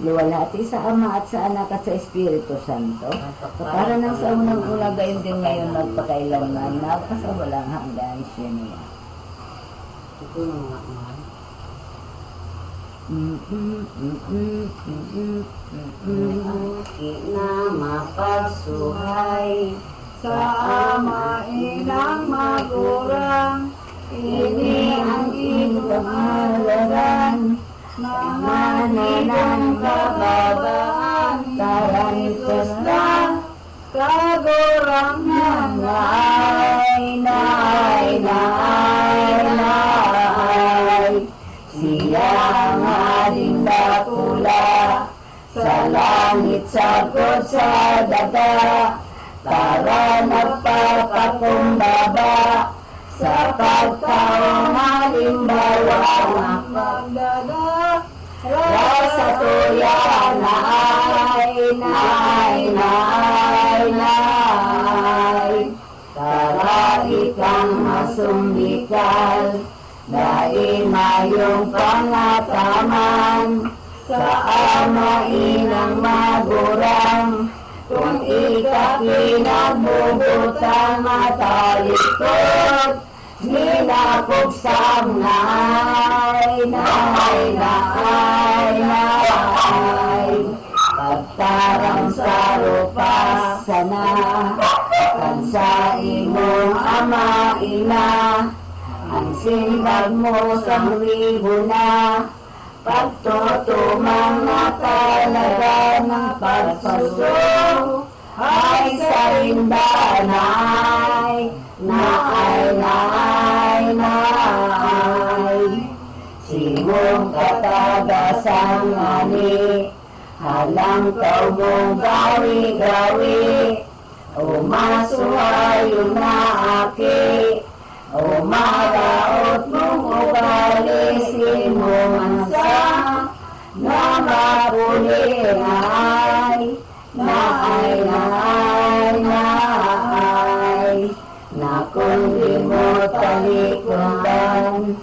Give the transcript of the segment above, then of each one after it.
luwalhati sa Ama at sa Anak at sa Espiritu Santo, para nang sa unang-una gayon din ngayon magpakailanman, nagpasawalang hanggan siya niya. Ito na mga mahal. Na mapagsuhay sa Ama inang magurang, ini ang ipamalaran, mga ninang kababaan, tarang Diyos na kagurang naay. Siya ang ating dakula, sa langit sagod sa daga, para nagpapakumbaba, sa pagkaong halimbawa, magdada sa tuya naay. Para ikang masumbikal, dahil mayong pangataman, sa Ama inang magurang, kung ikapinagbubutan matalikod, minapugsam naay. Pagtarang sa rupas sana, kansa imong Ama ina, ang sindag mo sa libo na, pagtutumang na talaga ng pagpasok, ay sa indanay, naay. Simong katagasan ani, halang kaw mong gawi-gawi, o masuhayo na aki, o maraot mong ugali, simong ansa, na mapulinay, naay. Na kung di mo talikutan,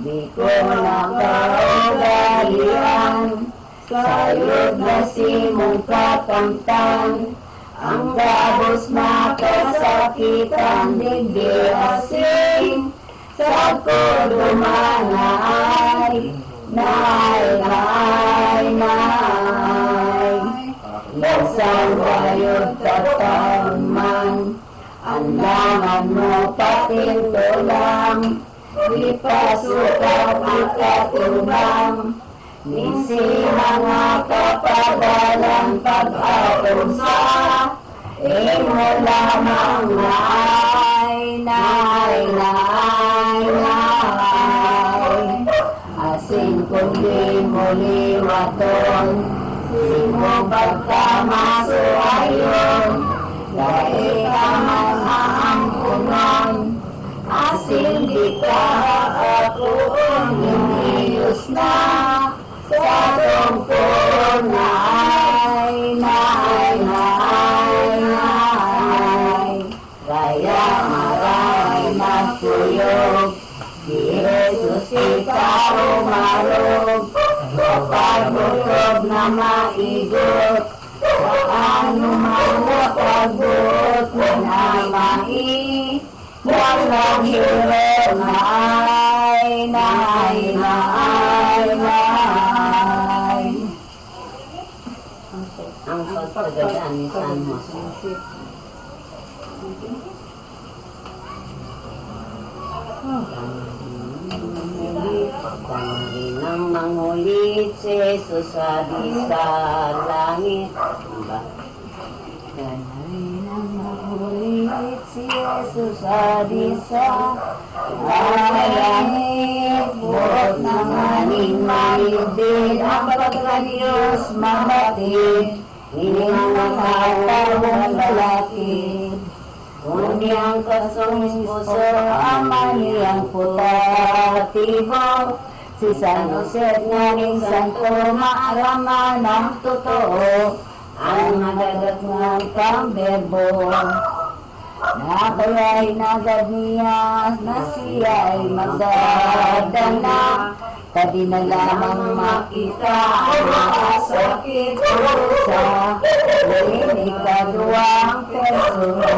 di ko nakaugalian, sayod na simong katamtan, ang gabos makasakitan, digdi asing, sa kudumanay, naay. Lasang bayod katawan, ang laman mo patintulang, di pasukaw ikatubang, nisi mga kapadalang pag-atong sa imo lamang naay. Asin kundi mo liwaton, simo pagkamasuayon, dahil ka man aampunon, asin di ka akuon, hiniyos na sa tungkol naay. Kaya maray magtuyog, di Jesus ikaw umarog, kapag butog na maigot, sa anuman na pagbuot na mai, walang hirap naay. Ang pagpagadaan ni San Jose. Pagpangari ng mangulit si Jesus sa langit. Ganay nang mahulit si Jesus sa langit, buot ng aning maibig, ang pagka-Diyos mabatid, ining nakatawang lalaki. Kundi ang kasungis puso, ama niyang putatibo, si San Jose nganing santo, maaraman ng totoo, ang nagagat ng pambebo. Nakaya'y nagad niya, na siya'y magdadala, Kadi na lamang makita ang mga sakit sa ikadawang persona.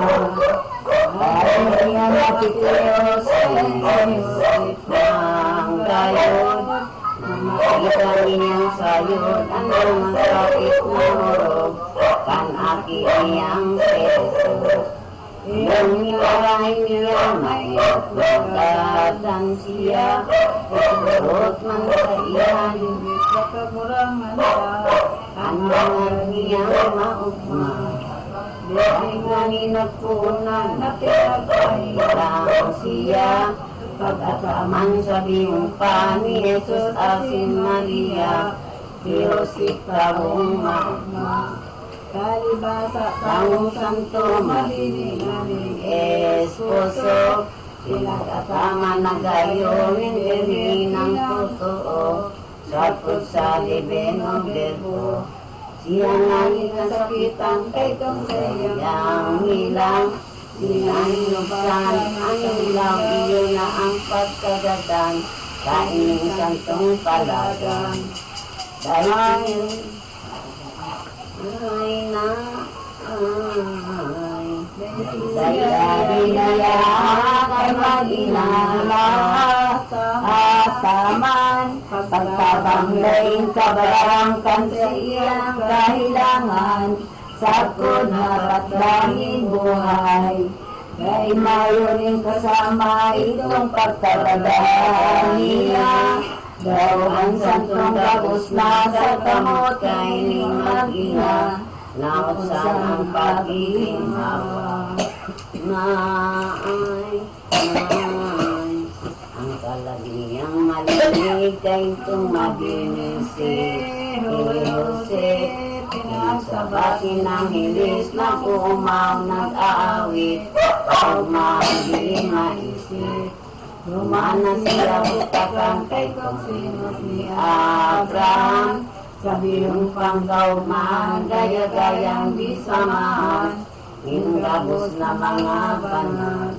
Ay niya mapitios ang isip ng gayon. Makita niyang sayod ang mga sakit na morog, kan aki niyang peso. Yung nilaray niya mayat magkatan siya, iturot man sa iyan, ang mga niyang maugma. Dahil nga ninagpunan na pinagpahilang siya, pagkataman sa biyumpa ni Jesus Asin Maria, Diyosip Tawong Maugma. Kalibasa Tawong Santo Malining Esposo, pinagkatama na gayon, hindi ng totoo, sapot sa libeno berbo. Siya nga nikasakitan kay kansayang hilang, sinanubsan ang ilaw, iyo na ang pagkagatan, kaining santong palagan. Dahil ay na ay dahil binaya kay mag-inala ataman pagkabanglain kabarang kan sa iyang kahilangan sakod na tatlangin buhay kay mayoning kasama itong pagkabadaan niya. Daw ang santong gabos na sa kamot kay ning mag-ina, nausan ang pag-ihawa. Naay, ang kalagiyang malinig kay tumaginisi. Jose, pinagsabatin ng hilis na pumaw nag-aawit, pagmahili maisip. Lumana siya butakan kay kung sino ni Abraham, sa biyong panggauman, gaya-gayang di samahan, inagabos na mga banal.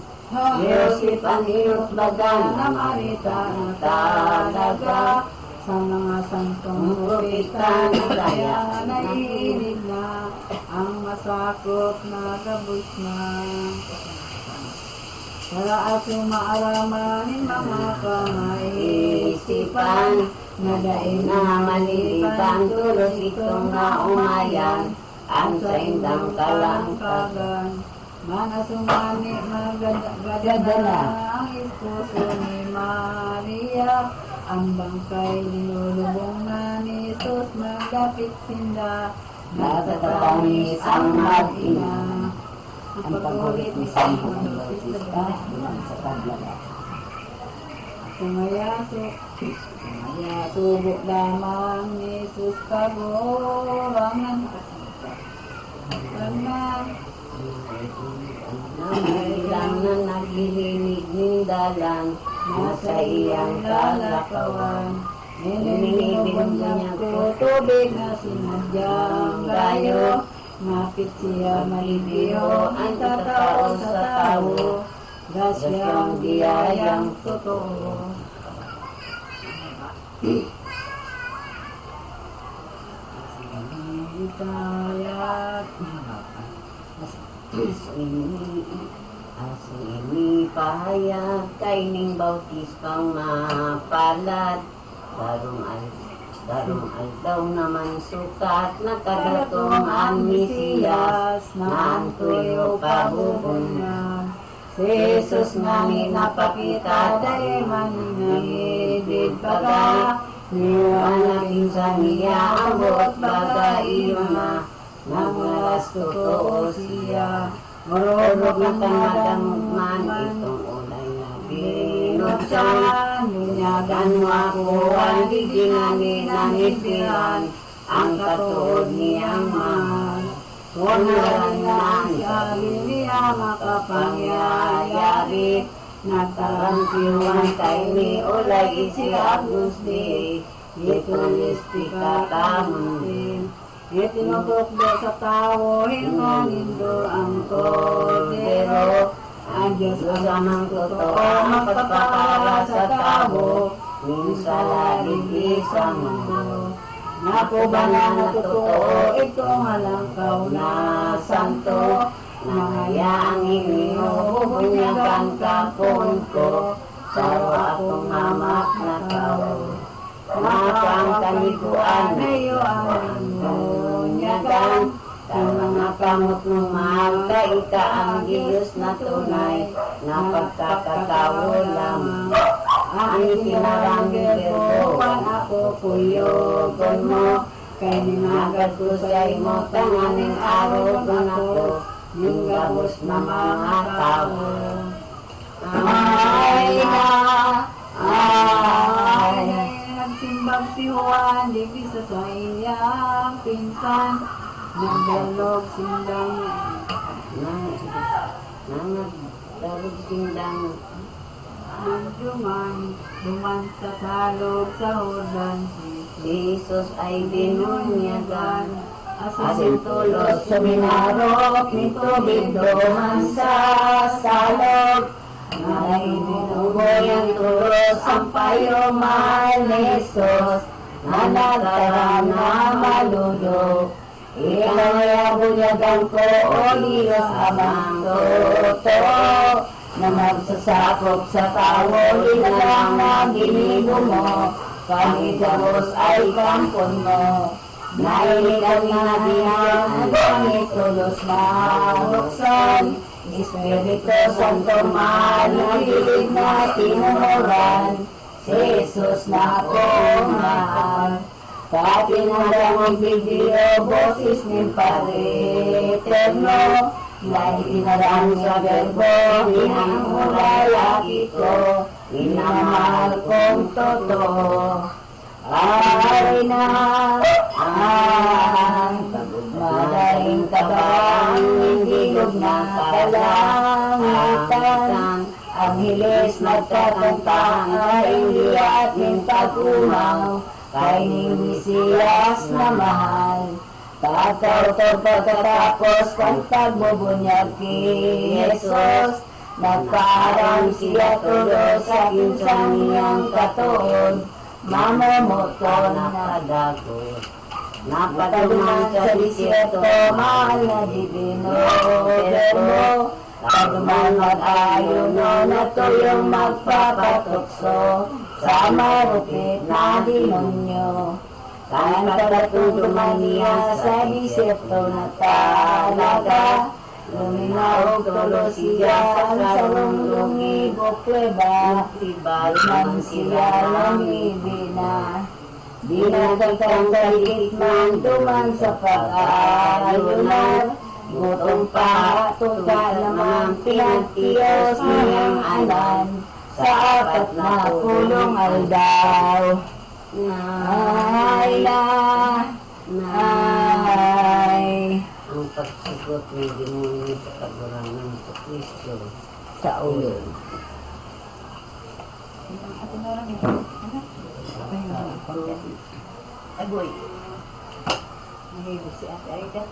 Yosip ang iyot bagan na marita na talaga, sa mga santong propeta na kaya naiinig na, ang masakop na gabos na. Para ako maaramanin mga kamay isipan, na daig na malilipan, tulos itong na umayan, ang sa indang kalangkagan. Mga sumani magadala ang esposo ni Maria, ang bangkay nilulubong na ni Jesus magdapit sinda, natatamis ang mag-ina. Ang pag-ulit ni San Juan Bautista sa Taglada. Sumayaso lamang ni Jesus kagurangan. Nanghilang na naglilinig ng dalang, nasa iyang kalakawan. Ninibig niya ko tubig na sinadyang gayo, mapit siya malibiho ang tatao sa tao, gasyang biyayang totoo. Hikayat asini pahayag kay ning bautis pang mapalad, darong aldaw naman sukat na kagatong ang Mesiyas na ang tuyo pabubungan. Si Jesus nga ni napakita dahi maninangidid baga, niwanakin sa niya ang buot baga iyon na nagwalas totoo siya. Marunod na tangadangman itong ulay na binuksan, nunyagan mo ako ang gigingani ng isiran, ang katuod niyang mahal. Kung nalang siya niya makapangyayari, nagtarangkiwan kay ni ulay isi Agusti, itulis pikatamang din. Itinutokdo sa tao, hinganindo ang kordero, ang Diyos asamang totoo, magpapakala sa tao, minsala digdi sa mundo. Nako ba na totoo, ito nga lang kao na santo. Nangayang inyo, bunyagan kapon ko, sa akong mamak na tao. Makang kanikuan, Ayo ang bunyagan, ang mga kamot ng mahal, kaita ang Diyos na tunay, na pagkakatawo lamang. Ang itinarang verbo, Kuan ako kuyogon mo. kay ninagad ko sa imo, tanganing araw ko na ko, yung gabos na mga tao. Ay na, ay. Nagsimbang si Juan, di sa iyang pinsan. Nagdalog sindang Darog sindang duman sa salog sa Jordan. si Jesus ay binunyagan. Asin tulos suminarok ni tubig duman sa salog. Ay binugoy ang tulos ang payo mahal ni Jesus. Nanagtara na malulog. Ikaw ay bunyagan ko o Diyos amang totoo. Na magsasakop sa tao, ilang na ginigo mo. Pangidabos ay kampon mo. Nailigan na diyan, pangitulos mahuksan. Espiritu Santo manulig na tinuran. Si Jesus na akong mahal. Katinadang ang video, boses ni Padre Eterno. Dahil tinarang sa verbo, inamulay ito, inamahal kong totoo. Ay na, ang madaling tabang, hindi na kalangitan. Ang hilis nagtatantang ay hindi ating pag-umaw, kay ni Mesiyas na mahal. Tataw to pagkatapos kang pagbubunyag kay Jesus. Nagparang siya tulo sa kinsang niyang katuon. Mamomoto na Kadako, napatuman sa disyerto, mahal na divino verbo. Pagduman mag-ayuno na tuyong magpapatukso sa marupit na demonyo. Kantaratulungan niya sa disyerto na talaga. Luminaw tulo siya sa lunglungi bukleba. Ibalman siya lumibina. Dinagagkang kaligit man duman sa pag-aayunan. Gutong pa tuga namang pinagtiyos niyang anan. Sa apat na pulong aldaw. Ay ang pagsugot ng demonyo sa kagurangan sa Kristo. sa ulo. Agoy. Nahihig si Ate Aida.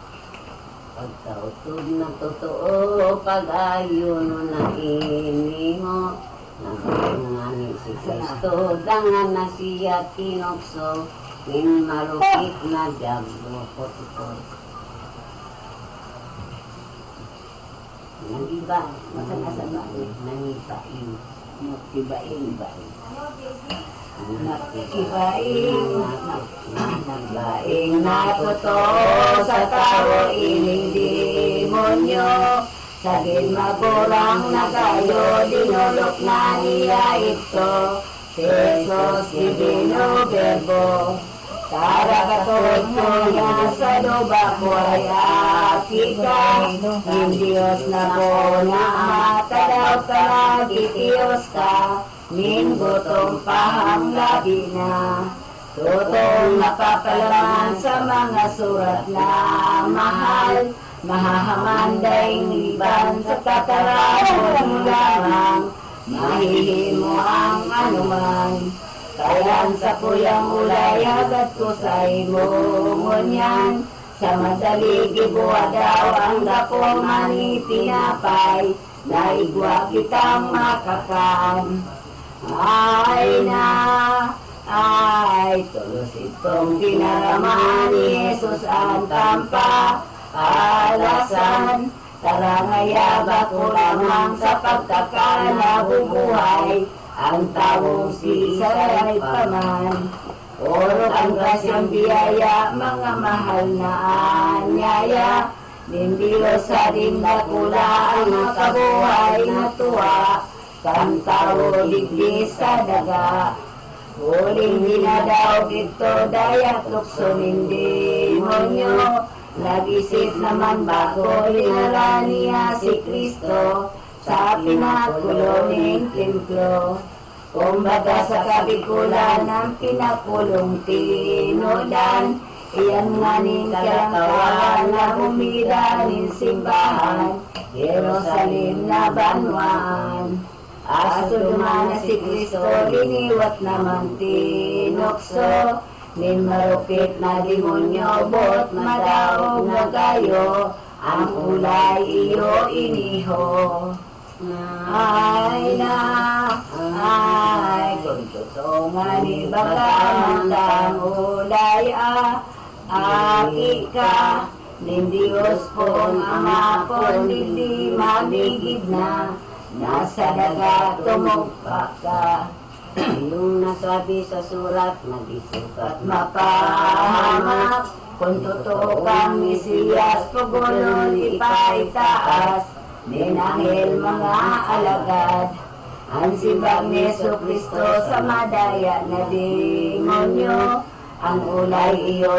Pagkautod na totoo, pag-ayuno na inimo, nagangani si Kristo, dangan na siya kinokso, in malupit na diablo, potipot. Nagiba, Masan-asan ba? nangibain, Ibain-ibain. nakikibain, Naglaing na totoo sa tao ining demonyo. Sa ginmagurang na kayo, dinulok na niya ito. Si Jesus, Divino Verbo. Karakatod ko niya sa luba ko ay akika. Ang Diyos na ko na atalaw ka na kitiyos ka. Minggutong pahang labi na. Totoong napapalaman sa mga surat na mahal. Mahahamandang liban sa katarahon lamang. Mahihimo ang anuman. Kayan sa kuyang ulay agad ko sa imungunyan. Sa madali gibuwa daw ang dapong ani tinapay. Naigwa kitang makakan. Ay na, ay tulos itong dinaraman ni Jesus ang alasan. Tara ngayabak ko lamang sa pagkakanabubuhay, ang taong sisaray paman. Orot ang grasyang biyaya, mga mahal na anyaya, Nindilo sa dindakula ang makabuhay na tuwa, kantao digdi sa daga. Huling dinadaog ito dayat tukso hindi monyo, nag-isip naman bako linala niya si Kristo sa pinakulo ng templo. Kumbaga sa kabikulan ng pinakulong tinodan, iyan nga ning kalangkawan na humida ning simbahan, Jerusalem na banwaan. Aso dumana si Kristo, liniwat naman tinokso, nin marupit na demonyo, bot madaog na kayo, ang ulay iyo iniho. Ay na, ay, kung totoo nga ni baka matang ulay aki ka, nin Diyos pong ama pong hindi mamigid na, nasa daga tumugpa ka. Yung nasabi sa surat, nagisukat Mapahamak, kung totoo kang Mesiyas, pagulong ipaitaas, ninanghel mga alagad. Ang simbang ni Kristo sa madaya na demonyo, ang ulay iyo,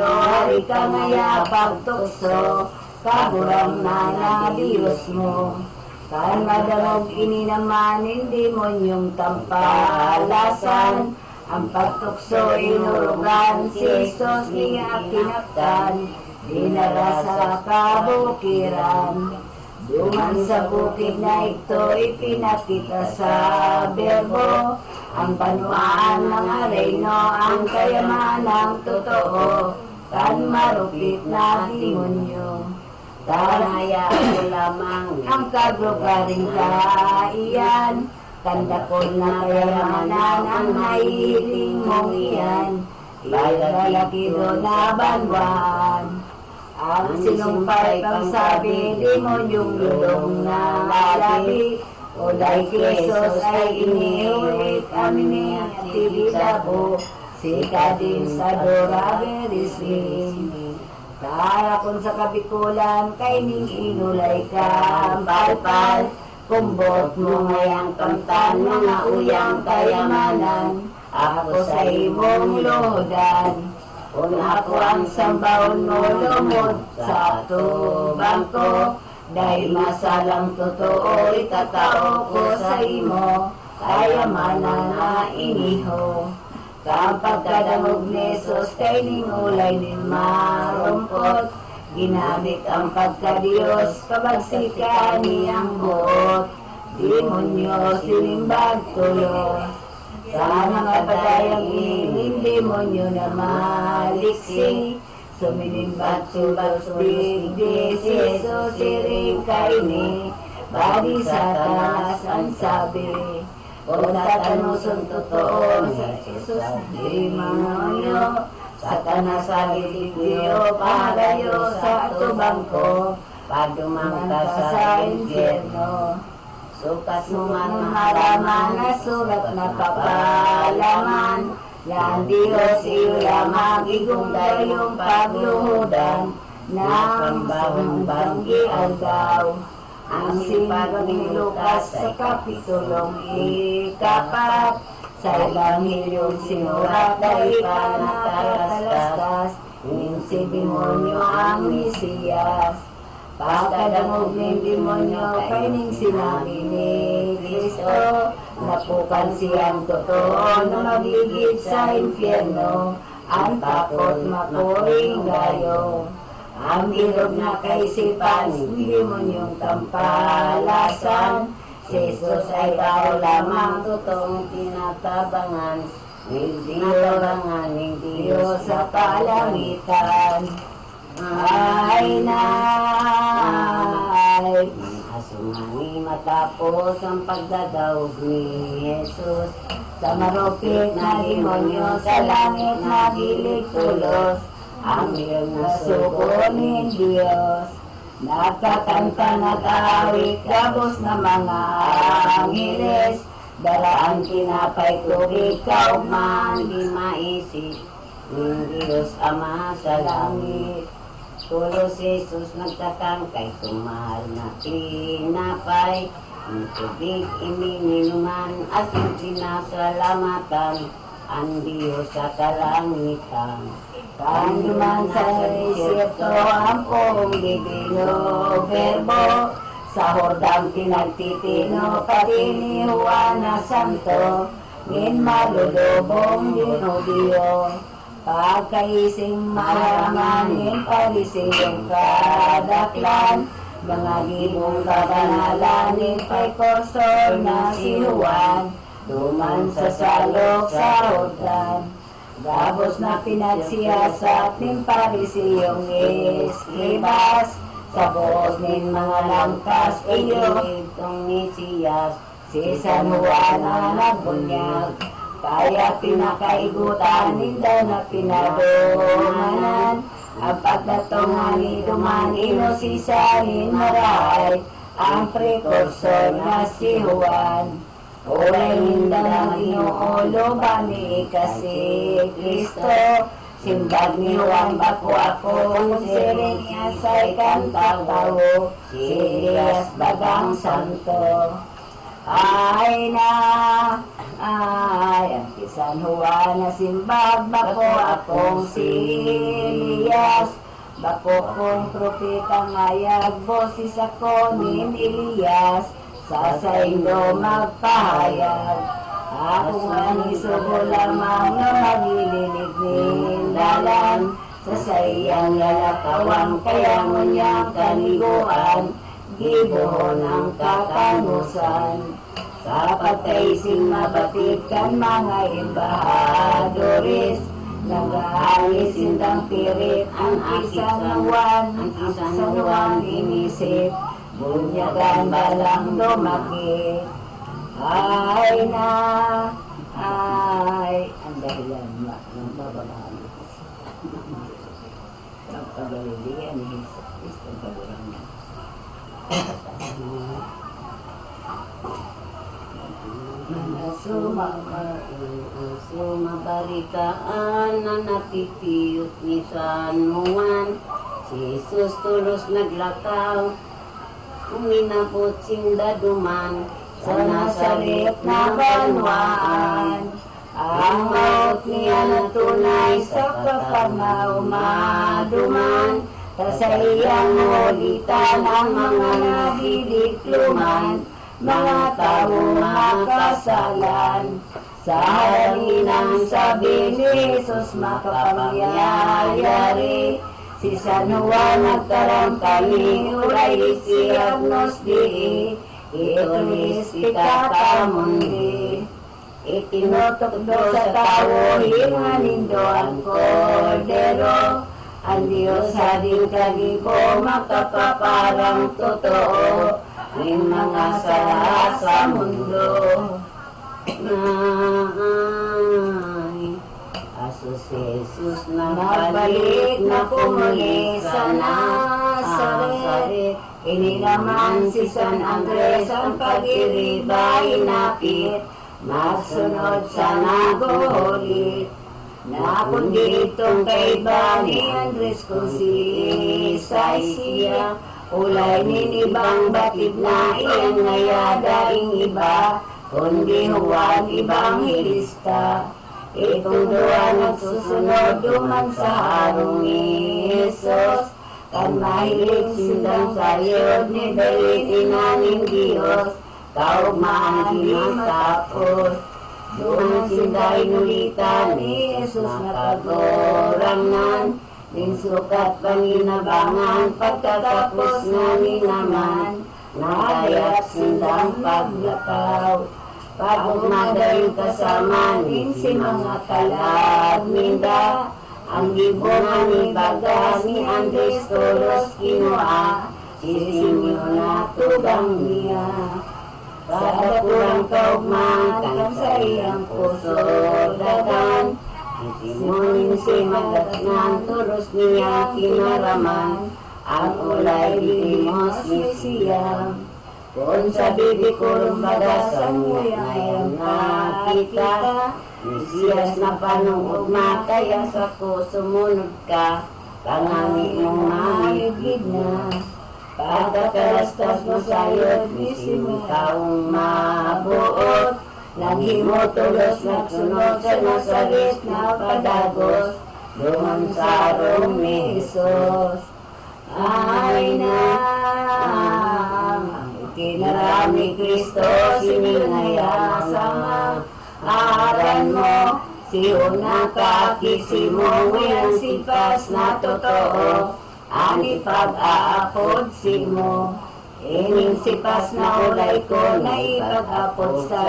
hari ka ngaya pagtukso, kaburang na Diyos mo. Kan madamog ini naman ng demonyong tampalasan, ang pagtukso inurugan, si Jesus niya kinaktan, dinara sa kabukiran. Duman sa bukid na ito ipinakita sa berbo, ang panuaan mga reyno, ang kayamanang totoo, kan marupit na demonyo. Taraya ko lamang Ang kaglugaring kaiyan, kandakol na kayamanan ang naihiling mong iyan, ilalaki doon na banwan. Ang sinumpay pang sabi, demonyong lulong na labi, ulay Krisos ay iniulit amin at tibidabo, sika din sa Dora Berisling. Tara kung sa kabikulan, kay ning inulay ka, palpal, kumbot mo ngayang kamtan, mga uyang kayamanan, ako sa imong lodan. Kung ako ang sambaon mo, lumod sa tubang ko, dahil masalang totoo, itatao ko sa imo, kayamanan na iniho. Kapag kadamog ni Jesus, kay ningulay nin marumpot, ginamit ang pagkadiyos, kabagsikan niyang buot, demonyo sinimbag tulo. Sa mga padayang ining demonyo na maliksi, suminimbat subastig di si Jesus siring kaini, badi sa taas ang sabi. Kung tatanusun totoo sa Jesus, di mangonyo, sa tanasagi digyo, pagayo sa tubang ko, padumang ka sa infierno. Sukat mo man haraman na sulat na kapalaman, yan Diyos iyo lamang igungay yung pagluhudan, ng banggi aldaw. Ang simbag ni Lucas sa kapitulong ikapat, sa Ebanghelyong sinurat dahil pa nakatalastas, si demonyo ang Mesiyas. Pagkadamog ng demonyo, kay ning sinabi ni Kristo, napukan siyang totoo na magigit sa infierno, ang takot mapuring gayo. Ang bilog na kaisipan, hindi demonyong tampalasan, si Jesus ay tao lamang totoong tinatabangan, hindi labangan ng Diyos sa kalangitan. Ay nay, asumani matapos Tapos ang pagdadaog ni Jesus sa marupit na demonyo sa langit na gilig tulos. Ang iyong nasugo ni Diyos. Nagkakanta nag-awit gabos na mga angeles. Daraan tinapay tubig kaugman di maisip ng Diyos Ama sa langit. Tulos Jesus nagtatangkay tumahal na tinapay. Ang tubig imininuman at yung sinasalamatan ang Diyos sa kalangitan. Kanduman sa isipto ang pong divino verbo. Sa hordang pinagtitino pati ni Juana Santo. Min malulubong dinudyo. Pagkaising malamanin parisiyong kadaklan. Mga gibong kabanalan pa'y korsor na si Juan. Duman sa salok sa hordang. Gabos na pinagsiyasat ng parisiyong eskribas. Sa buhos ng mga langkas iyo itong Mesiyas. Si San Juan na nagbunyag. Kaya pinakaigutan ninda na pinadumanan. Ang pagdatungan ni Duman inosisahin maray. Ang prekursor na si Juan. Ulay ninda ng inuulo ba ni kasi Kristo. Simbag ni Juan bako ako, siring niya sa'y kanta tao, si Elias bagang santo. Ay na, ay, ang San Juan na simbag bako akong si Elias. Bako kong propeta ngayag, boses ako ni Elias, sa saindo magpahayag. Ako nga ni subo lamang na magilinig nindalan. Sa sayang lalakawang kaya ngunyang kaniguan. Gibuhon ang katanusan. Sa pagkaising mabatid kan mga embahadores. Nag-aalis sindang pirit ang isang Juan inisip. Bunyagan balang lumaki. Ay na, ay, ang dahilan ng bababaan. Ang pagalihan ni Jesus Cristo ang pagurang niya. Sumabaritaan na natitiyot ni San Juan. Si Jesus tulos naglakaw, uminapot sindaduman. Sa Nazaret na banwaan, ang maot niya na tunay sa Kafarnaum maduman. Sa iyang ulitan ang mga nadidikluman, mga tao makasalan. Sa halinang sabi ni Jesus makapangyayari, si San Juan nagtarang kami ulay si Agnos di. Itulis ikatamundi, itinutokdo sa tao, hinganindo ang kordero. Ang Diyos sa kagibo, makapaparang totoo, ng mga sala sa mundo. Asos Jesus na balik na pumuli sa Nazaret. Inilaman si San Andres ang pag-iriba inapit, magsunod sa nagulit. Nakundi itong kaiba ni Andres kung si Isaiah, ulay ninibang batid na iyan ngaya daing iba, kundi Juan Ibanghilista. Itong dua nagsusunod duman sa harong ni Jesus. Kan mahilig sindang sayod ni David inaning Diyos, kaugmaan di matapos. Doon sinday nulitan ni Jesus nakagorangnan, din sukat paninabangan, pagkatapos nga ni naman, nagayat sindang paglakaw. Pagumadaling kasama din si mga kalag minda, ang gibongan ni baga ni Andres Toros kinuha, si Simeon na tugang niya. Sa dakulang kaugman sa iyang puso dagan, isimunin si madatnan, turos niya kinaraman, ang ulay limos Mesiya. Kung sa bibig ko rumbagasan mo ngayon nakita, Mesiyas na panungugma, kaya sa ko sumunod ka, kangangin mong mahigid na. Pagkakalastas mo sayot, bisin mo taong mabuot, lagi mo tulos nagsunod sa Nazaret na padagos, doon sa arong ni Jesus. Ay na, kinarami Kristo, siningaya sa aran mo, si una kakisi mo, ang sipas na totoo, ani pag-aapod si mo. Ining sipas na ulay ko, na ipag-apod sa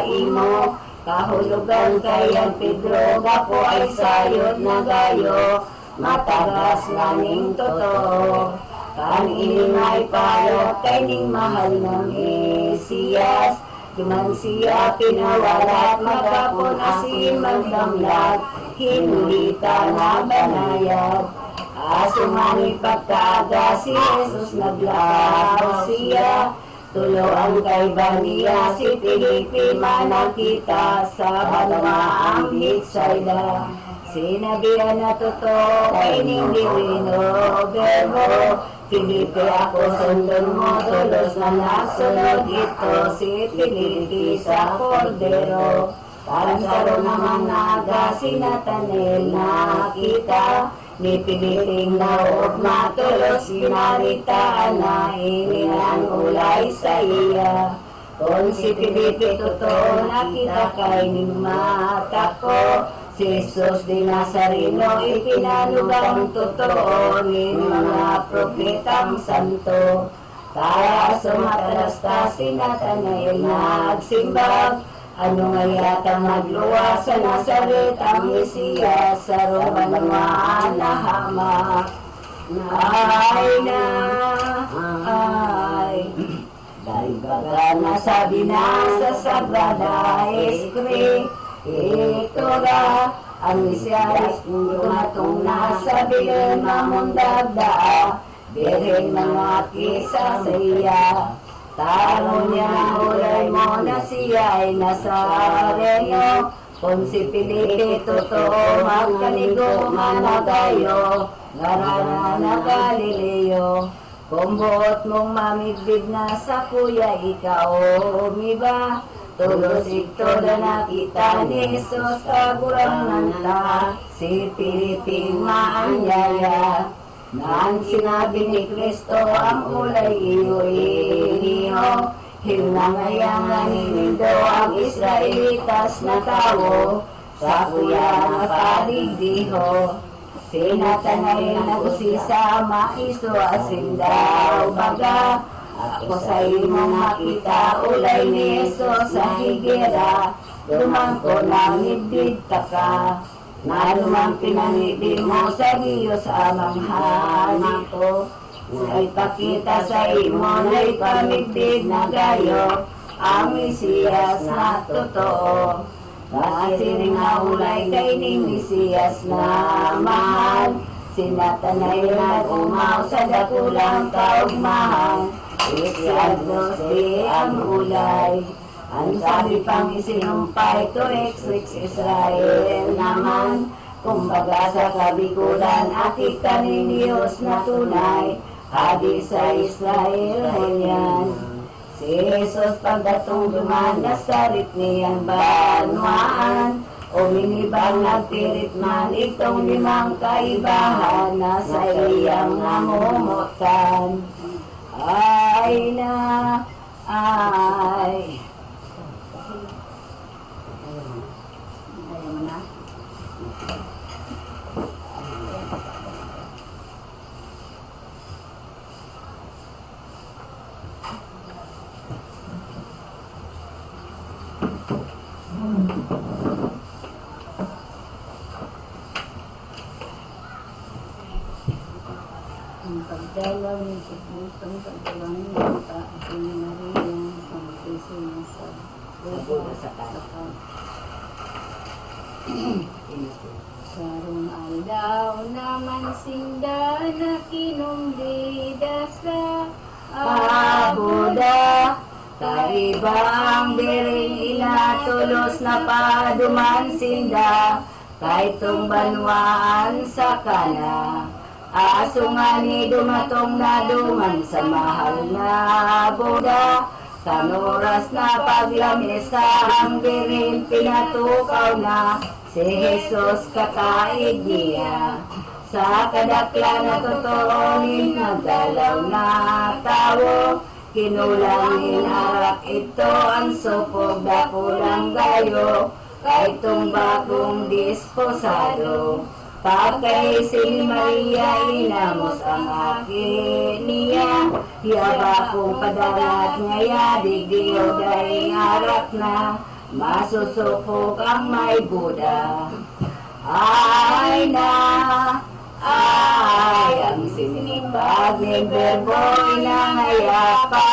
imo, kahulugan kayang Pedro, gapo ay sayot na gayo, matagas na ning totoo. Kan inimay payot, kay ning mahal ng Mesiyas, duman siya pinawalat, magapon asin magdamlag, hinulita na banayad. Asumani pagkaga si Jesus naglaro siya, tuloan kay Bania si Filipe manakita sa banwaang Bethsaida. Sinabihan na totoo kay ning Divino Verbo, Filipe ako sundon mo, tulos na nagsunod ito si Filipe sa Cordero. Pansaro naman naga si Nathanael nakita, ni Piliping naog matulos sinaritaan na inilang ulay sa iya. Kung si Filipe totoo nakita kay ning mata ko, si Jesus di Nazareno ipinalugang totoo ni mga propetang santo. Kaya sumatalasta si Nathanael nagsimbag, ano nga yata magluwa sa Nazaret ang Mesiyas sa Romanwaan na hamak. Ay na, ay, dahil baga nasabi na sa Sagrada Escritura, ang Mesiyas dumatong nasa bilang mamundagda, biring mga kisa sa iya. Taro niya ulay mo na siya ay Nazareno, kung si Filipe totoo magkaligo managayo, ngarana na Galileo. Kung buot mong mamidbid na sa kuya ikaw umiba, tulos ito na nakita ni Jesus kagurang nanta, si Filipe maanyaya. Nang sinabi ni Kristo ang ulay iyo, hinangayangan ninindo ang Israelitas na tao, sa kuya na paligdiho. Si Nathanael nagusisa, maiso asin daw baga, ako sa imo makita ulay ni Jesus sa higera, lumangko na midbid ka. Nalumang pinanibig mo sa Diyos amang hanak ko, ay pakita sa imo na ipamigdig na gayo, ang Mesiyas na totoo. Kasi nga ulay kay ning Mesiyas na mahal, si Nathanael nag-umaw sa dakulang kaugmahan, isiagnos di ang ulay. Ang sabi pang isinumpay to ex Israel naman, kumbaga sa kabikulan akita ni Diyos na tunay, hadi sa Israel yan. Si Jesus pagdatong duman Nazaret niyang banwaan, uminibang nagpirit man itong limang kaibahan na sa iyang namumutan. Ay na, ay. Dahil ang sikbutang pagdalangin ng Ating Maria, ang Kristo sa Buda sa kanan. Sarong aldaw naman sinda na kinumbrida sa Buda, kaiba ang biring inatulos na paduman sinda, kahit tong banwaan sa kana. Asungani dumatong na duman sa mahal na Buda, kanuras na paglamesa ang biring pinatukaw na, si Jesus kakaid niya. Sa kadakla na totoonin nagdalaw na tao, kinulang inarak ito ang supog dakulang gayo, kahit tong bagong disposado. Pagkay si Maria inamos ang akin niya, hiyaba kong padalat ngaya digdiyo daing arak na, masusupok ang may Buda. Ay na, ay ang sinipag ni Berboy na ngayapa,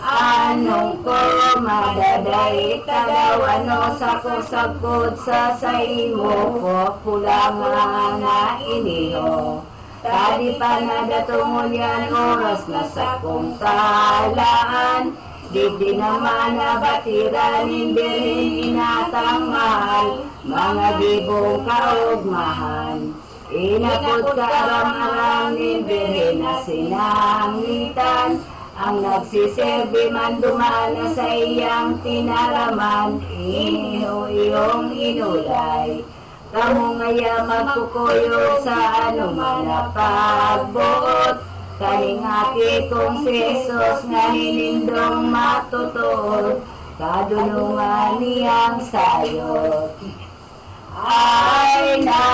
anong ko madadait kagaw ano sakot-sakot sa saimo ko pulangan na iniho. Tadi pa nadatungol yan oras na sa kong talaan, di naman na batiranin din inatang mahal, mga bibong kaugmahan. Inakot ka aram-aram ni Birhen na sinangitan, ang nagsiserbi man dumana sa iyang tinaraman, iyong inulay. Kamu ngaya magkukuyog sa anuman na pagbuot, kalingaki kong si Jesus nga hinindong matutuot, kadunungan niyang sayot. Ay na,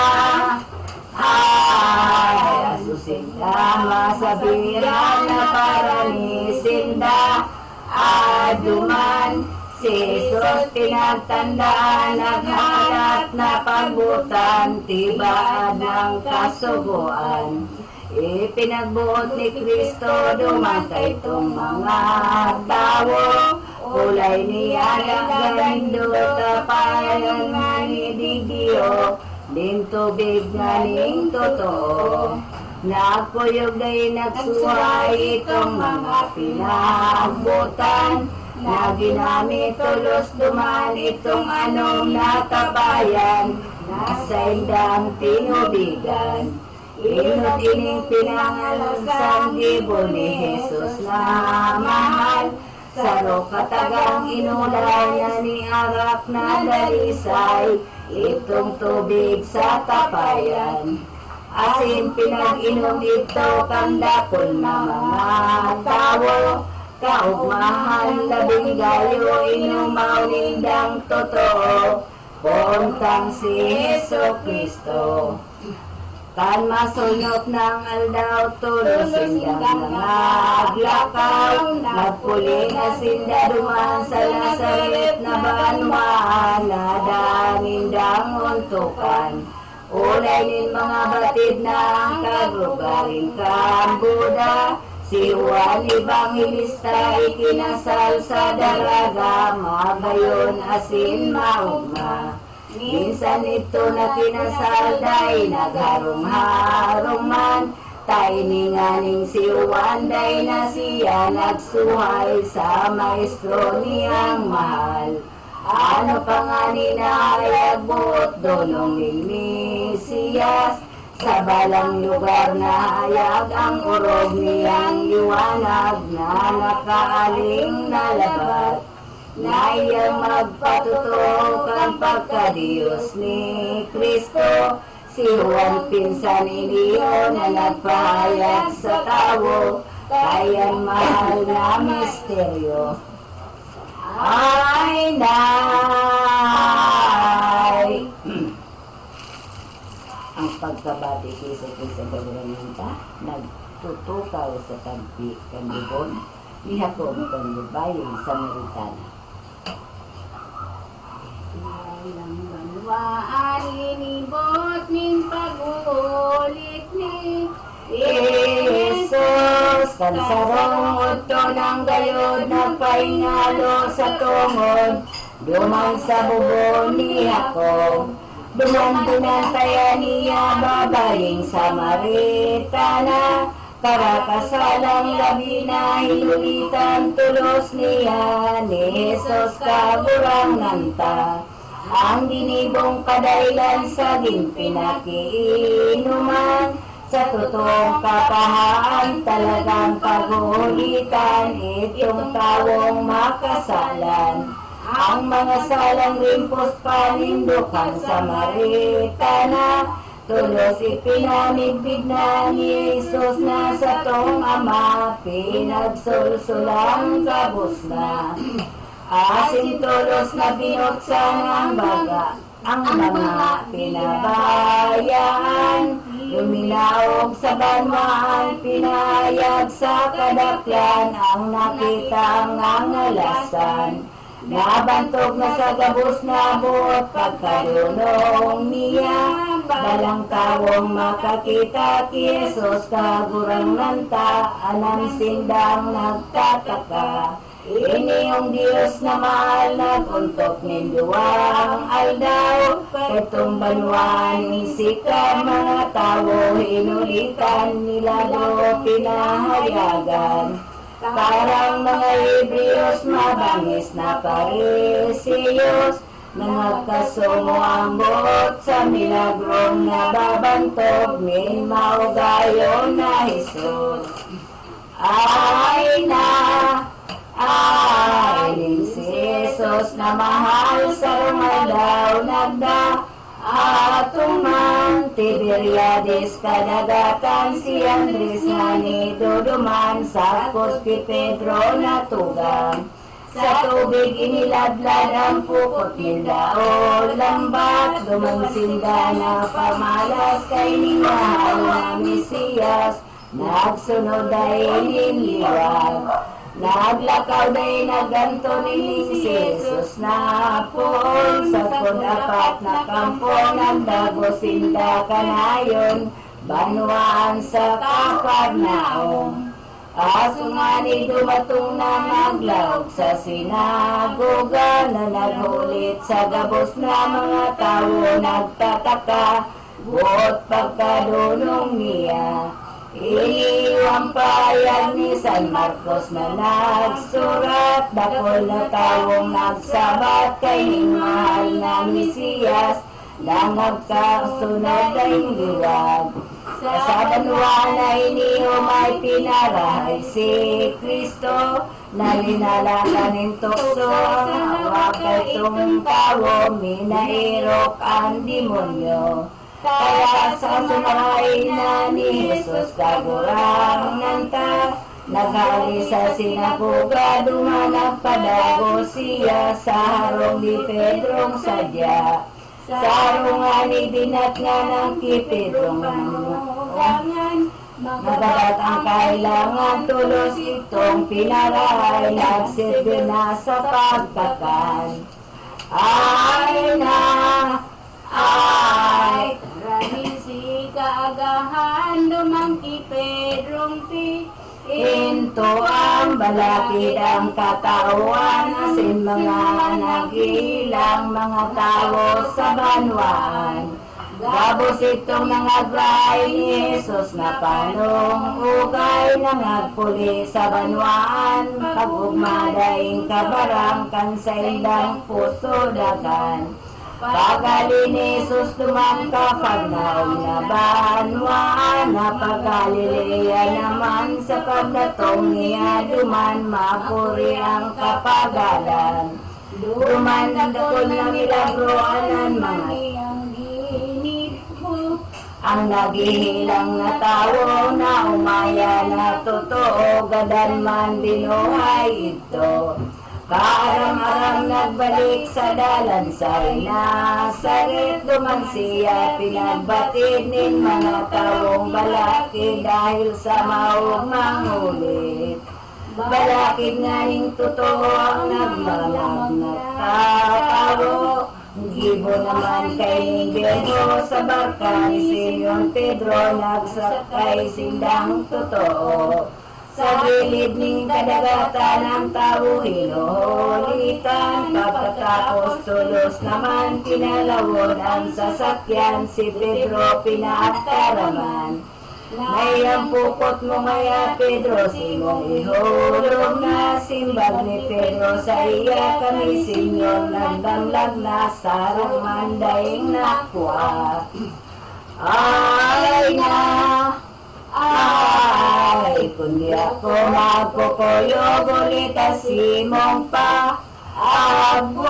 ay asusinda masabihan na para ni Sinda, aduman si Jesus pinagtandaan, naghalat na pagbutan, tibaan ng kasubuan. Ipinagbuot ni Kristo dumantay itong mga tao, ulay niya nagganindot kapayan nga ni Digyo, din tubig nga ning totoo. Nagkuyog na'y nagsuway itong mga pinagbutan, na ginamit tulos duman itong anong natapayan, nasa indang tinubigan. Inot ining pinangalasan gibo ni Jesus na mahal, saro katagang inulay na ni arak na dalisay, itong tubig sa tapayan. Asin pinag-inom ito kandakon na mga tao, kaugmahan labing gayo inumaw nindang totoo, puntang si Heso Kristo. Kan masunok ng aldaw, tulos sindang naglakaw, nagpuling asinda duman sa Nazaret na banwaan, na danindang untukan. Ulay nin mga batid na kagugaling kang Buda, si Juan Evangelista ikinasal sa dalaga, magayon asin maugma. Minsan ito na kinasal day nagharong-harong man, tay ninganing si Juan day na siya nagsuhay sa maestro niyang mahal. Ano pa nga ninahayagbuot donong ni Mesiyas, sa balang lugar na hayag ang urog niyang liwanag na nakaaling nalabat, na iyang magpatutukan pagka-Diyos ni Kristo. Si Juan pinsan iniyo na nagpahayag sa tao, kayang mahal na misteryo. Ay nay! Ang pagkabati kisa kagalanita, nagtutukaw sa tagpi kandibon, ihakog kang babae sa Maritana. Ilang banwaan inibot ning pag-ulit ni Jesus Diyos, kansarong udto ng gayod, nagpaingalo sa tungod, duman sa bubon ni ako. Duman kaya niya babaling sa Samaritana, para kasalang labi na hinulitan tulos niya ni Jesus kaburang nanta. Ang dinibong kadailan sa pinakiinuman, sa totoong kapahaan talagang pagulitan itong tawong makasalan. Ang mga salang rimpos panindukan sa Samaritana, tulos ipinamibig na ni Jesus na sa tong Ama, pinagsulsulang gabos na. Asin tulos na binuksan ang baga, ang mga pinabayaan, luminaog sa banwaan, pinayag sa kadaklan, ang nakita ang angalasan. Nabantog na sa gabos na buot, pagkadunong niya, balang tawong makakita ki Jesus kagurang nanta, anang sindang nagtataka. Ini yung Diyos na mahal, naguntok ninduwang aldaw, itong banwan isika mga tao, inulitan nila do pinahayagan. Parang mga Hebreyos, mabangis na Parisiyos, nangagkasumo ang buot sa milagrong nababantog, min maugayon na Jesus. Ay si Jesus na mahal sa rumalaw nagda, atong man Tiberiades kadagatan, si Andres nga ni duduman, sa si Pedro na tugang. Sa tubig iniladlad ang pukot nila o lambat, dumansinda na pamalas kay nimahal na Mesiyas, nagsunod ay iniliwag. Naglakaw day naganto ni Jesus na poon, sa apat na kampo nagdagosinda kanayon, banwaan sa Kaparnaum. Aso nga ni dumatong na maglawag sa sinagoga, na naghulit sa gabos na mga tao nagtataka, buot pagkadunong niya. Iniwang payag ni San Marcos na nagsurat, dakol na tawong nagsabat kay mahal na Mesiyas, na nagkasunod ay liwag. Sa banwa na iniyo may pinarahay si Kristo, na linalakanin tukso ang hawak kay itong tao, minairok ang demonyo. Kaya sa sumakay na ni Jesus kagurang nanta, nagali sa sinagoga, dumanag padago siya, sa harong ni Pedrong sadya. Sa harong nga ni dinat nga ng kipedrong nanguangan, magagat ang kailangan, tulos itong pinaray, nagsilbi na sa pagkakan. Ay Radisi kaagahan, dumangki Pedrong into ang balakid ang katawan, asin mga nagilang mga tao sa banwaan. Gabos itong nangagray ni Jesus na panong ugay, nangagpuli sa banwaan, pag-ugmadaing kabarang kan sa indang puso dagan. Pagali ni Jesus duman Kaparnaum na banwaan, napag-Galilea naman, sa pagdatong niya duman mapuri ang kapagalan. Duman dakol na milagroanan mga ang naghihilang na tao, na umaya na totoo, gadan man binuhay ito. Kaarang-arang nagbalik sa dalan sa Nazaret, duman siya pinagbatid nin mga tawong balakid, dahil sa maugmang ulit. Balakid nga ning totoo ang nagmalag na tao, gibo naman kay Pedro sa barka ni Simon Pedro, nagsakay sindang totoo. Sa ning kadagatan ng tao hinuhulitan. Pagkatapos tulos naman pinalawon ang sasakyan, si Pedro pinataraman. Ngayang pupot mo ngaya Pedro, simong ihulog na. Simbag ni Pedro sa iya kami Senyor, nagdamlag na sarang mandaing nakuha. Ay na, ay, kundi ako magkukuyog ulit simong pa. Abo,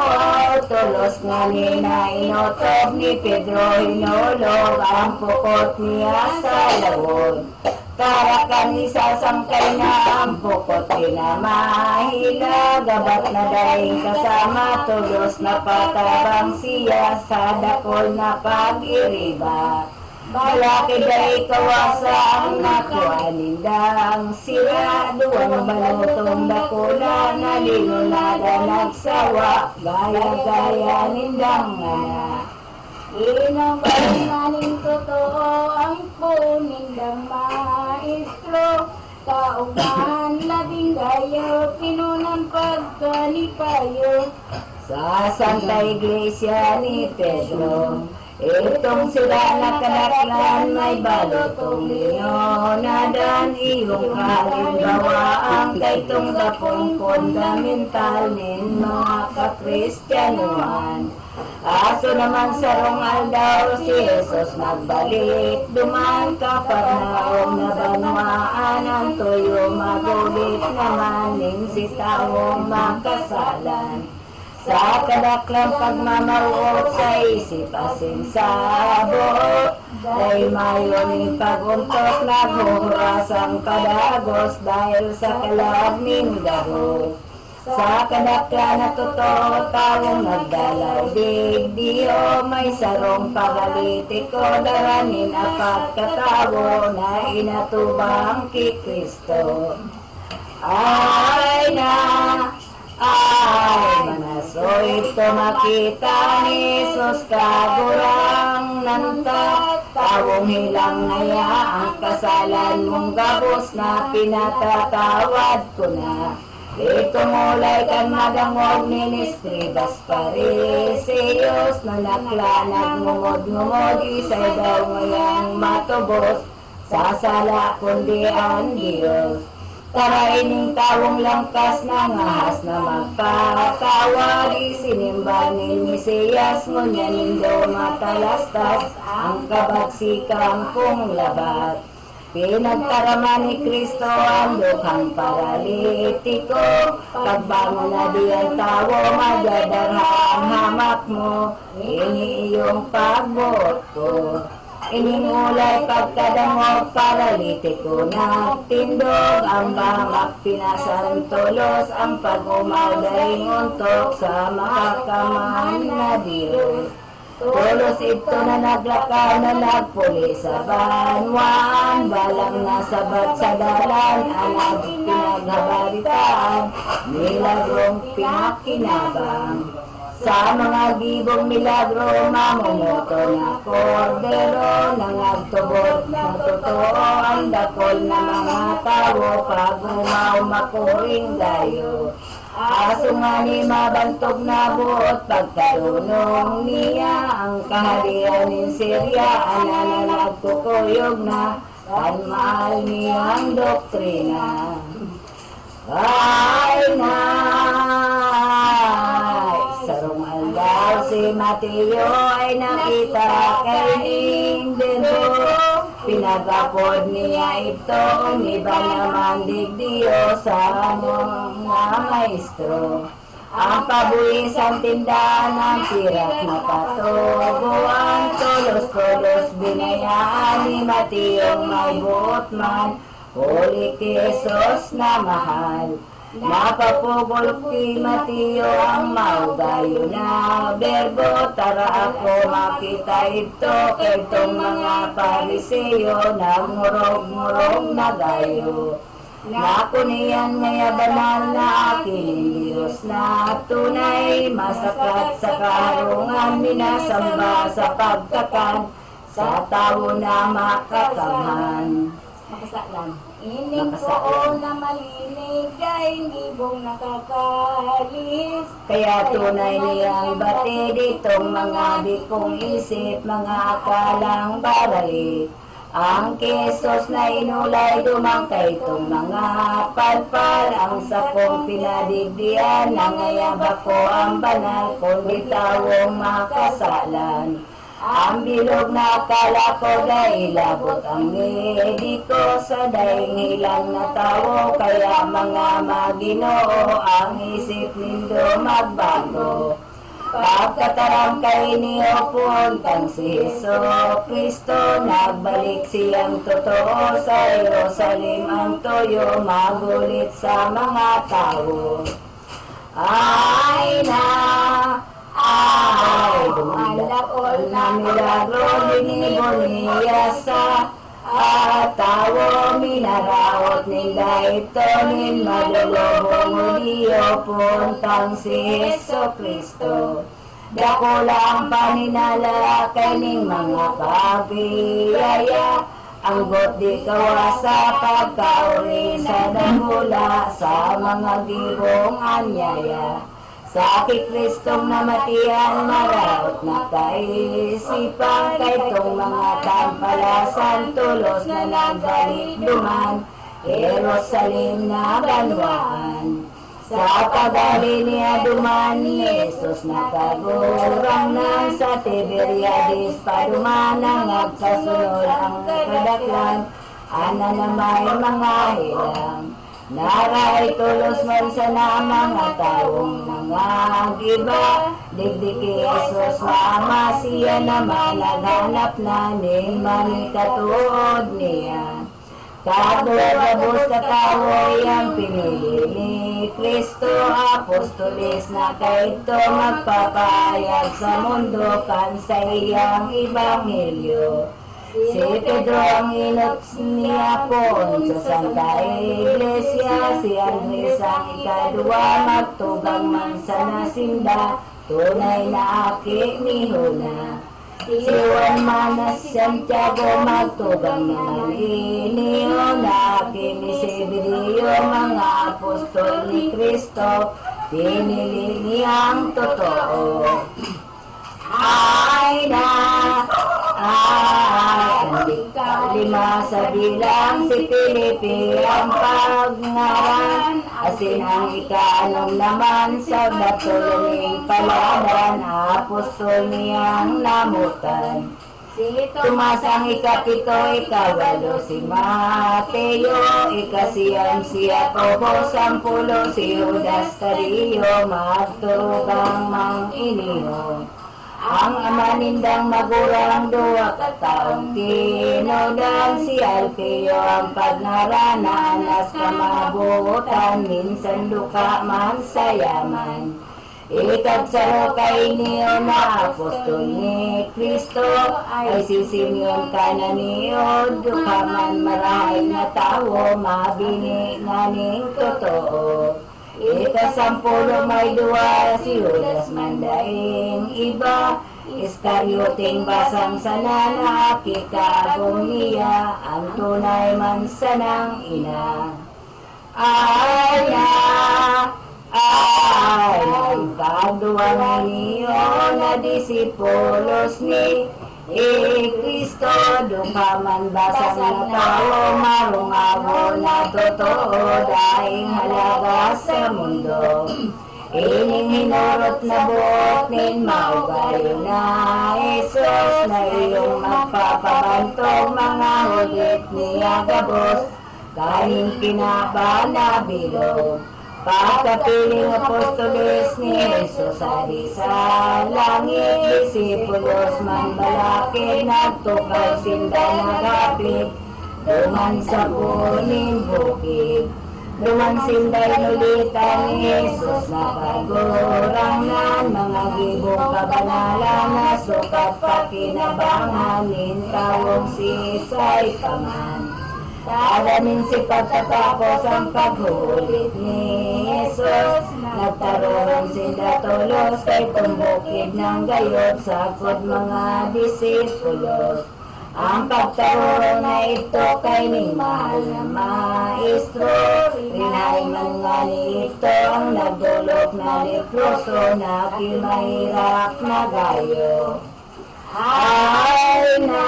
tulos nga ni na inotob ni Pedro, hinulog ang pukot niya sa lawod. Tarakan ni sasangkay na ang pukot pinamahila. Gabat na daing kasama, tulos na patabang siya sa dakol na pag-iriba. Balaki day kawasa ang nakuha nindang sila. Duwang balutong dakula na linunada nagsawa. Gaya-gaya nindang nga. Inang kalinganing totoo ang punindang maestro. Kauban labing gayo, kinunan pagkanipayo. Sa Santa Iglesia ni Pedro, itong sila na kanaklan may balotong linonadan. Iyong kalimbawa ang kaitong dapong fundamental nin mga kakristyanuhan. Aso naman sa rongal daw si Jesus nagbalik duman. Kaparnaong na banwaan ang tuyo magulit naman ning si taong makasalan. Sa kadaklang pagmamaruot sa isip asin sabot, dahil mayon paguntok naghuhuras ang kadagos dahil sa kalabning gahos. Sa kadakla na totoo taong nagdalaw digdiyo, may sarong pagalitiko daranin apat katawo na inatubang ki Kristo. Ay na, ay manasoy ito makita ni Jesus kagurang nanta. Tawong hilang ngaya ang kasalan mong gabos na pinatatawad ko na. Ito mulay kan madangog ni Niskribas Parisiyos na naklanag ngumod-ngumod isay daw ngayang matubos sa sala kundi ang Diyos. Tara ining tawong langkas na ngahas na magpatawad isinimba ni Mesiyas ngunya nindo matalastas ang kabagsikang kong labat. Pinagtaraman ni Kristo ang lukhang paralitiko. Pagbangon na di ang tawo, madadara ang hamak mo. Ini iyong pagbuot ko. Iningulay pagkadamog paralitiko. Nagtindog ang bamak, pinasan tulos ang pag-umaw daing untok sa makakaman na Diyos. Tulos ito na naglakaw na nagpuli sa banwan. Balang nasabat sa dalan, anak pinaghabaritaan, milagrong pinakinabang. Sa mga gibong milagro, mamumuto na kordero, nangagtubot na totoo ang dakol na mga tao, pag umaw makuring dayo. Aso nga ni mabantog na buot, pagkarunong niya ang kaharian ni Syria, ana na nagkukuyog na, kanmaal niyang doktrina. Ay na, sarong aldaw si Mateo ay nakita kay Nindendo. Pinagapod niya ito, iba naman digdiyo sa mga maestro. Ang pabuisan tindahan ng sirat na patubuan, tulos-tulos binayaan ni Mateo may buot man, huli ki Jesus na mahal. Napapugol ki Mateo ang maugayo na berbo, tara ako makita ito kay itong mga Pariseo na ngurog-ngurog na gayo. Naku niyan ngaya banal na aking Diyos na tunay, masakat sa karungan, minasamba sa pagkakan, sa tao na makakamhan. Makasalan. Ining ko na malinig ay libong nakakalis. Kaya tunay niyang bati ditong mga bikong isip, mga akalang barali. Ang kesos na inulay dumangkay itong mga palpal. Ang sakong pinadigdian, nangayabak ko ang banal, kundi tawong makasalan. Ang bilog na akala ko dahil labot ang mediko sa daing hilang na tao. Kaya mga maginoo, ang isip nindo magbago. Pagkatarang kay niyo puntang si Heso Kristo, nagbalik siyang totoo sa Jerusalem ang toyo, magulit sa mga tao. Ay na, ay, dumalakol na milagro, linibo niya sa atawo, minaraot ninda ito, nin madulobong uliyo, puntang si Heso Kristo. Dakulang paninala kaning mga kabiyaya, anggot di kawasa pagkauli sa damula, sa mga gibong anyaya. Sa aking Kristong namatian, maraot na kaisipan, kay tong mga tampalasan, tulos na nagbalik duman, Jerusalem na banwaan. Sa pagali niya duman, Jesus nakagurang nang sa Tiberiades, paduman ang agkasunod ang kadaklan, ana na may mga hilang. Naray tulos man sa mga taong mga giba, digdiki Jesus na ama, siya naman naghanap na nin manikatuod niya. Kadulabos ka tawoy ang pinili ni Kristo, apostolis na kaito magpapayag sa mundo kan sa iyang ebanghelyo. Si Pedro ang inots niya po sa Santa Iglesia, si Andres ang ikadua, magtugang man sa nasinda, tunay na aki ni Huna. Si Juan Manas Santiago, magtugang naman iniyo, na aki ni Sibirio, mga apostol ni Kristo, pinili niyang totoo. Ay na, ay, lima sa bilang si Pilipi ang pagngaran, asin ang ika-anom naman sa Bartolomeng Paladan, apostol niyang namutan. Tumas ang ikapito, ikawalo si Mateo, ikasiyam si Jacobo, sampulo si Judas Tario, magtugang mang iniho. Ang ama nindang magurang duwa kataong tinodan, si Alfeo ang pagnaranan, as kamabutan, minsan duka man sa yaman. Ikagsaro kay niyo na apostol ni Kristo, ay si Simeon Cananeo, duka man marahay na tao, mabini nga ning totoo. Ikasampulo may duwa, si Judas mandaing iba, Iskaryoting basang sana na kikagong niya, ang tunay man sanang ina. Ay na, ay, nagkagawa niyo na disipulos ni Kristo, duka man basang na tao, marungaw na totoo, daing halaga sa mundo. Ining hinurot na buot nin maugayo na Jesus, na iyong magpapabantong mga hudit niya gabos, kaning kinaba na bilog. Pagkapiling apostoles ni Jesus, adi sa langit, disipulos man balaki, nagtukay sinda nagapit, duman sa punin bukid. Duman sinday nulitan ni Jesus, nakagurang nan, mga gibong kabanalan, na sukat pakinabangan, nintawong si Isay paman. Tadamin si pagtatapos ang paghulit ni Jesus, nagtaroon sila tulos, kay tumbukid ng gayot, sakot mga disipulos. Ang pagturo na ito kay ning mahal na maestro, rinay man nga ni ito ang nagdulog na leproso na kinahirap na gayo. Ay na,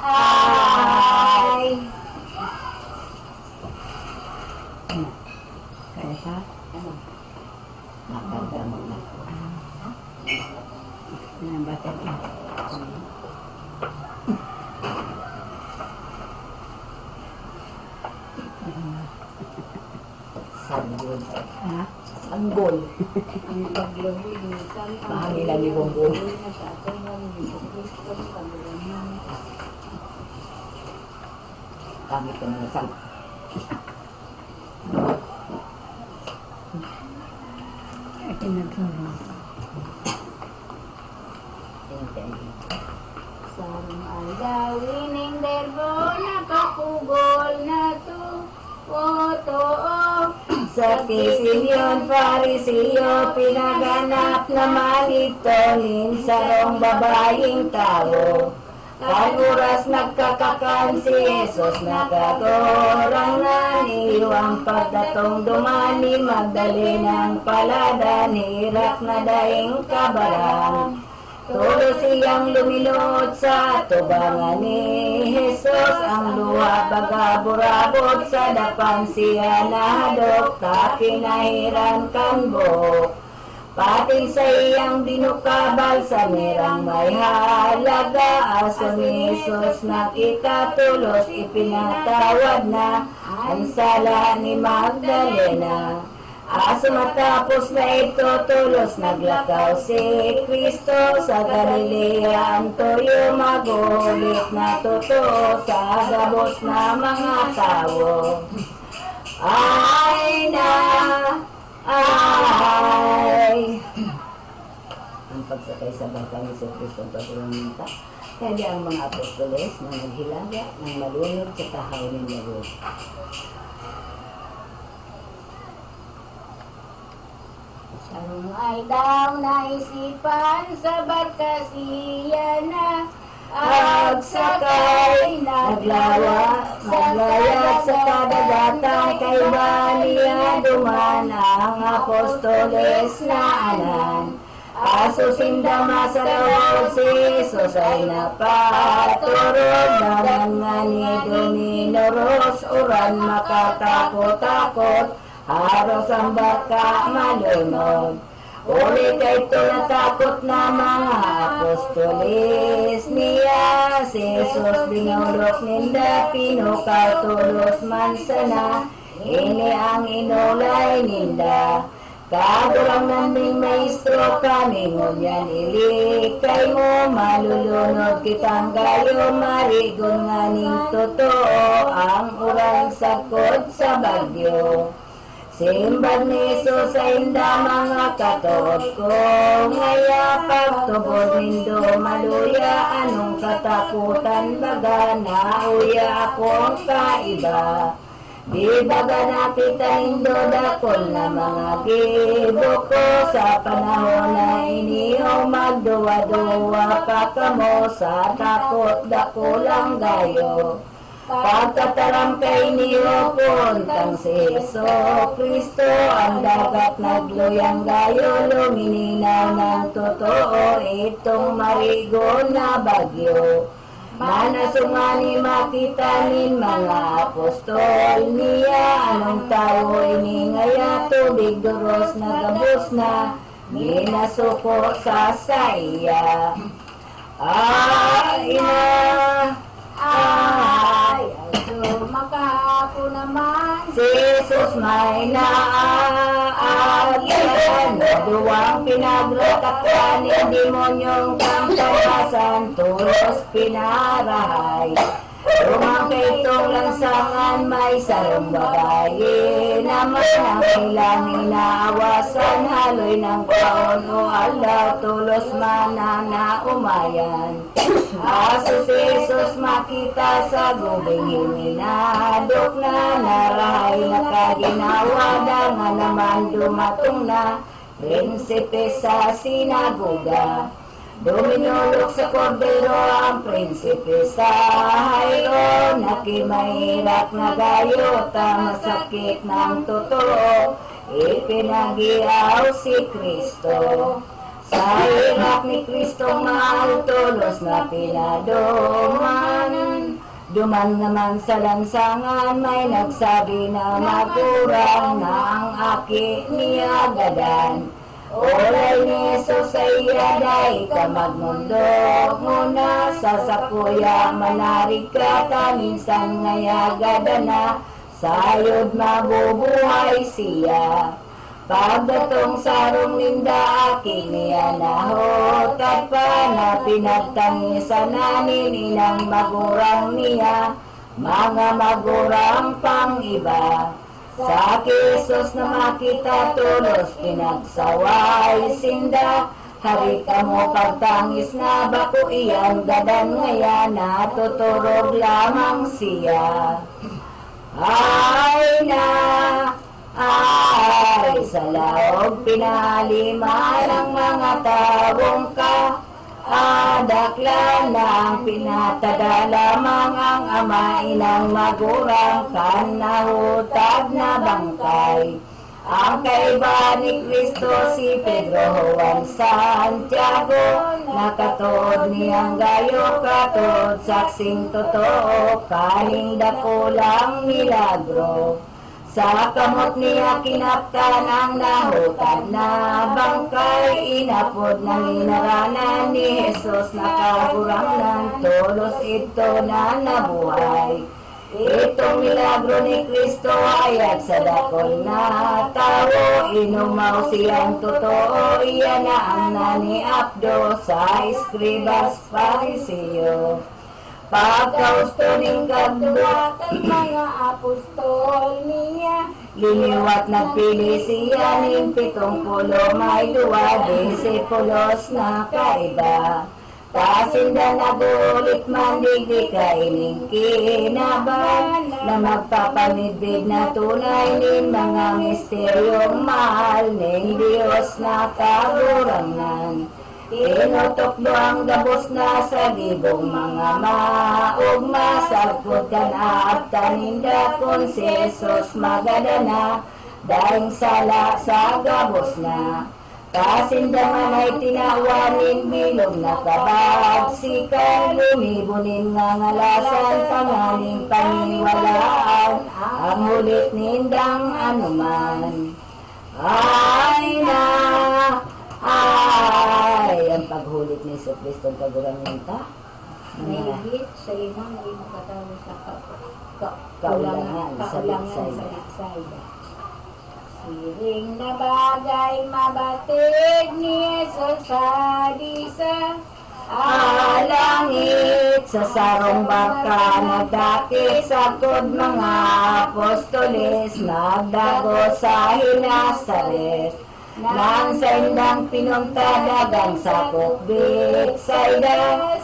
ay. Kaya sa? Nakagamo na. Yan, bakit? Sanggol. Ha? Sanggol. Ang paglabulitan, Mahangin lang yung bumbong. Kami ko na sang. Ay, pinagsawa. Sarang ay dawining derbo nakapugol na to. Sa Simeon Fariseo, pinaganap naman ito linsarong babaeng tao. Kaluras nagkakakan si Jesus, nakatorang na niwang pagdatong dumani, Magdalenang palada, hirap na daing kabarang. Tulo siyang luminod sa tubangan ni Jesus, ang luha bagaburabot sa dapan siya nahadok, kakinahiran kanbok. Pating sa iyang binukabal sa merang may halaga, aso ni Jesus nakita tulos, ipinatawad na ang sala ni Magdalena. Aso matapos na ito tulos, naglakaw si Kristo sa Galilea, ang toyo magulit na totoo sa gabos na mga tao. Ay na, ay. Ang pagsakay sa bangka ni Kristo ang pagkulanita, kaya ang mga apostoles na naghilaga ng malunod sa tahaw ng laro. Sarong ay daw naisipan sa barka siya na Agsakay, naglayat sa kadagatan, kay baniya duman ang apostoles na anan. Aso sindama sa loob si Jesus ay napaturog, daman nga ni Dominoros, uran makatakot-takot, haros ang baka malunod. Uli kay natakot na mga apostoles niya, si Jesus binulok ninda, pinukaw tulos man sana, ini ang inulay ninda. Kagulang nanding maestro kami, ngunyan ilikay mo, malulunod kitang gayo, marigon nga ning totoo, ang urang sakot sa bagyo. Simbag ni Jesus ay inda mga katod ko, ngaya pagtubod nindo maluya, anong katakutan baga, nauya akong kaiba. Di baga nakita nindo dakol na mga gibo ko, sa panahon na iniyo magduwa-duwa pa kamo, sa takot dakulang gayo. Pagkataram kay niyo puntang si Heso Kristo, ang dagat nagluyang gayo, lumininaw ng totoo itong marigo na bagyo. Manasungani makita nin mga apostol niya, anong tao iningaya, tubig duros na gabos na, ginasuko sa saya. Ay na, ay, makapo naman si Jesus may naaagian, duwang pinagratakan ni demonyong kampawasan, tulos pinarahay. Rumangkay itong lansangan, may sarong babae naman ang ilang inaawasan, haloy ng kaon o alaw, tulos manana umayan. Aso si Jesus makita sa gubing himinadok na, narahay na kaginawa, nga naman dumatong na prinsipe sa sinagoga. Duminulok sa kordero ang prinsipe sa hayro, nakimahirap na gayo, masakit ng totoo, ipinagiaw si Kristo. Sa hirap ni Kristo mahal, tulos na pinaduman. Duman naman sa lansangan, may nagsabi na magurang ng aki niya gadan. Olay ni Jesus ay yaday ka magmundo muna sa sakuya manarig ka minsan ngayagada na sayod mabubuhay siya. Pagdatong sarong ninda aking niya nahotad pa na pinagtangisan namin inang magurang niya mga magurang pang iba. Sa Jesus na makita tulos pinagsaway sinda, hari ka mo pagtangis na bako iyan gadan ngayon natuturog lamang siya. Ay na, ay sa laog pinalima ng mga tawong ka, adaklan ng pinatada lamang ang ama inang magurang kanahutag na bangkay. Ang kaiba ni Kristo si Pedro, Juan, Santiago, nakatod niyang gayo katod saksing totoo, kaning dakulang milagro. Sa kamot niya kinaptan ang nahutad na bangkay, inapod ng inaranan ni Jesus nakagurang ng tulos ito na nabuhay. Itong milagro ni Kristo ayat sa dakol na tao, inumaw siyang totoo, iyan na ang nani Abdo sa eskribas Pariseo. Pagkausto ning kadwa Ang mga apostol niya, liniwat nagpili siya ning 70 may 2 disipulos na kaiba. Kasinda nagulit man digdi kaining kinaban na magpapanidbid na tunay nin mga misteryong mahal ning Diyos na kagurangan. Inutokdo ang gabos na sa libong mga maugma, sagpod kan at taninda kung si Jesus magadana, daing sala sa gabos na. Kasindaman ay tinawanin bilog na kabagsikan, lumibunin nga ngalasan, panganing paniwalaan, ang hulit nindang anuman. Ay na, ay, ang paghulit ni Iso Kristo ang kagulangan nahigit sa 5,000 katao sa kaulangan sa kaulangan sa Bitsayda. Bitsayda. Siring na bagay mabatid ni Jesus sa disa, Alangit sa sarong baka nagdakit sa kod mga apostoles, nagdago sa Hinasaret. Nang sendang pinunta dagang sa Bitsayda,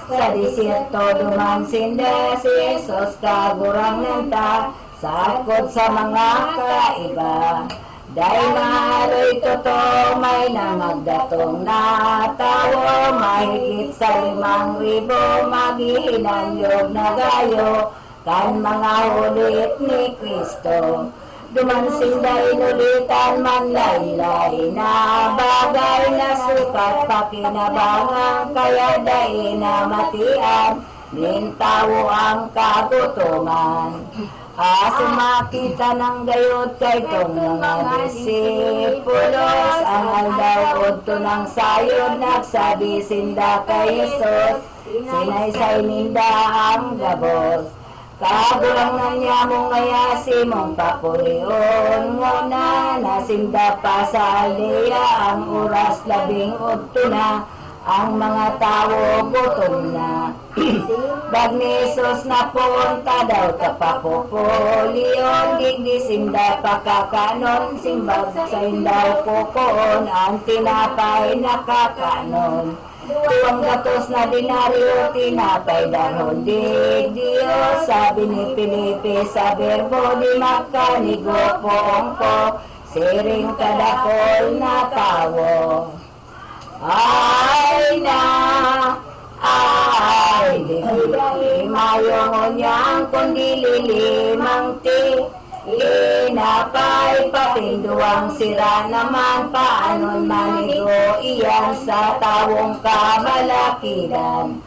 sa desierto duman sinda si Jesus kagurang nanta, sakot sa mga kaiba. Dahil maaroy totoo may namagdatong na tao, mahigit sa 5,000 maghihinanyog na gayo, kan mga hulit ni Kristo. Duman sinda inulitan man laylay na bagay na sukat pakinabangan, kaya dahil na matian, nin tao ang kagutuman. Sumakita ng gayot kay tong mga disipulos, ang aldaw udto ng sayod, nagsabi sinda kay Jesus, sinaysay ninda ang gabos. Kagulang na niya mong ngayasi mong papurion muna, nasinda pa sa aldeya, ang oras 12 na, ang mga tao gutom na. Bag ni Jesus na punta daw kapapupulion, digdi sinda pakakanon, simbag sa indaw pukoon, ang tinapay nakakanon. Tuwang gatos na dinaryo, tinapay dahon di Diyos, sabi ni Felipe sa berbo, di makanigo poong ko, siring kadakol na tawo. Ay na Ay, di mayong unyang kundi lilimang ti. Inapay patinduang sira naman paanon manigo iyan sa tawong kamalakidan.